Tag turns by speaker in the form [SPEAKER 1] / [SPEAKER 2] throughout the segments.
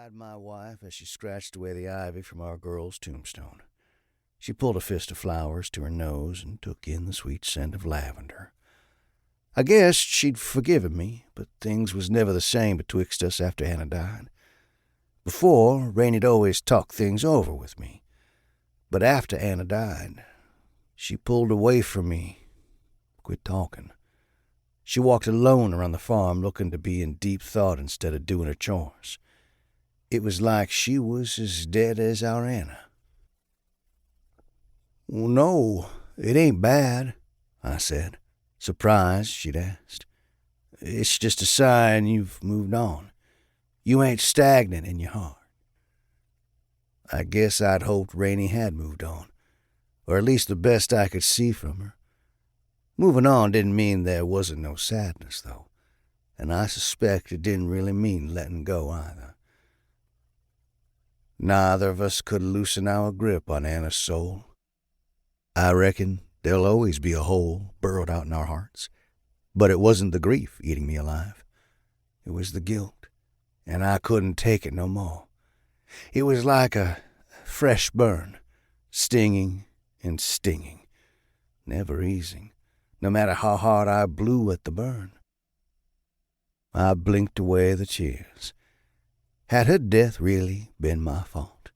[SPEAKER 1] sighed my wife as she scratched away the ivy from our girl's tombstone. She pulled a fist of flowers to her nose and took in the sweet scent of lavender. I guessed she'd forgiven me, but things was never the same betwixt us after Anna died. Before, Rainy'd always talk things over with me. But after Anna died, she pulled away from me, quit talking. She walked alone around the farm looking to be in deep thought instead of doing her chores. It was like she was as dead as our Anna. "Well, no, it ain't bad," I said, surprised she'd asked. "It's just a sign you've moved on. You ain't stagnant in your heart." I guess I'd hoped Rainey had moved on, or at least the best I could see from her. Moving on didn't mean there wasn't no sadness, though, and I suspect it didn't really mean letting go either. Neither of us could loosen our grip on Anna's soul. I reckon there'll always be a hole burrowed out in our hearts, but it wasn't the grief eating me alive. It was the guilt, and I couldn't take it no more. It was like a fresh burn, stinging and stinging, never easing, no matter how hard I blew at the burn. I blinked away the tears. Had her death really been my fault?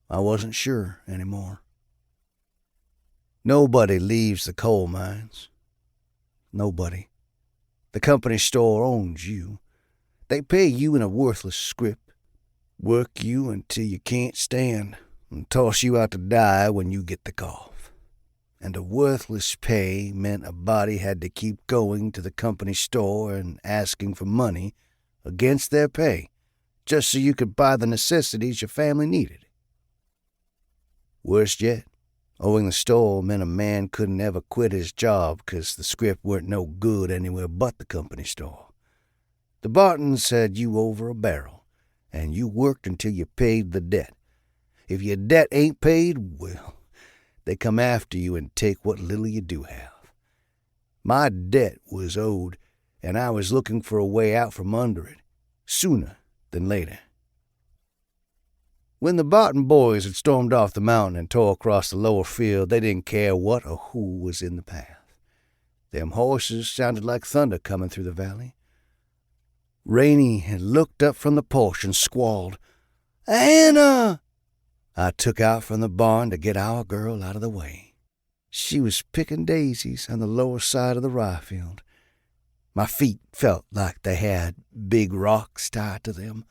[SPEAKER 1] I wasn't sure anymore. Nobody leaves the coal mines. Nobody. The company store owns you. They pay you in a worthless scrip, work you until you can't stand, and toss you out to die when you get the cough. And a worthless pay meant a body had to keep going to the company store and asking for money against their pay, just so you could buy the necessities your family needed. Worst yet, owing the store meant a man couldn't ever quit his job 'cause the script weren't no good anywhere but the company store. The Bartons had you over a barrel, and you worked until you paid the debt. If your debt ain't paid, well, they come after you and take what little you do have. My debt was owed, and I was looking for a way out from under it, sooner than later. When the Barton boys had stormed off the mountain and tore across the lower field, they didn't care what or who was in the path. Them horses sounded like thunder coming through the valley. Rainey had looked up from the porch and squalled, "Anna!" I took out from the barn to get our girl out of the way. She was picking daisies on the lower side of the rye field. My feet felt like they had big rocks tied to them.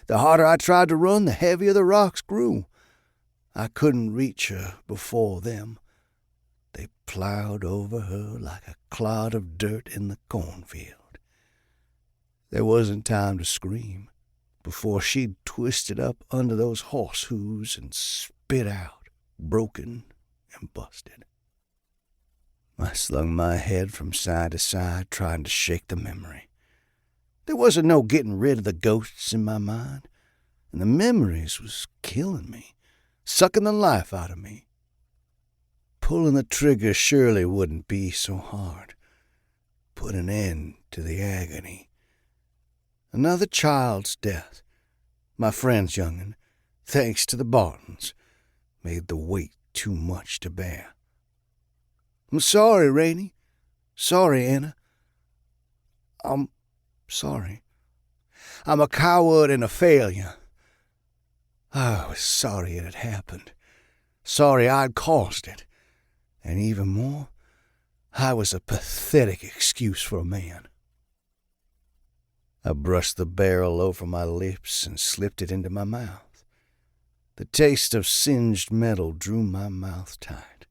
[SPEAKER 1] The harder I tried to run, the heavier the rocks grew. I couldn't reach her before them. They plowed over her like a clod of dirt in the cornfield. There wasn't time to scream before she'd twisted up under those horse hooves and spit out, broken and busted. I slung my head from side to side, trying to shake the memory. There wasn't no getting rid of the ghosts in my mind, and the memories was killing me, sucking the life out of me. Pulling the trigger surely wouldn't be so hard. Put an end to the agony. Another child's death, my friend's young'un, thanks to the Bartons, made the weight too much to bear. I'm sorry, Rainey. Sorry, Anna. I'm sorry. I'm a coward and a failure. I was sorry it had happened. Sorry I'd caused it. And even more, I was a pathetic excuse for a man. I brushed the barrel over my lips and slipped it into my mouth. The taste of singed metal drew my mouth tight.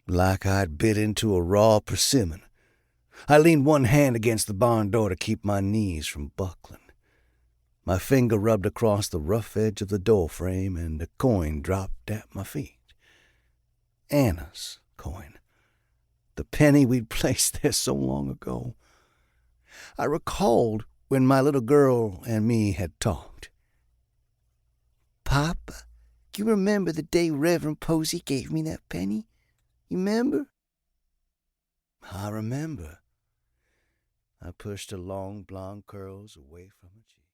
[SPEAKER 1] Like I'd bit into a raw persimmon, I leaned one hand against the barn door to keep my knees from buckling. My finger rubbed across the rough edge of the door frame, and a coin dropped at my feet. Anna's coin. The penny we'd placed there so long ago. I recalled when my little girl and me had talked. "Papa, do you remember the day Reverend Posey gave me that penny? You remember?" "I remember." I pushed her long blonde curls away from her cheek.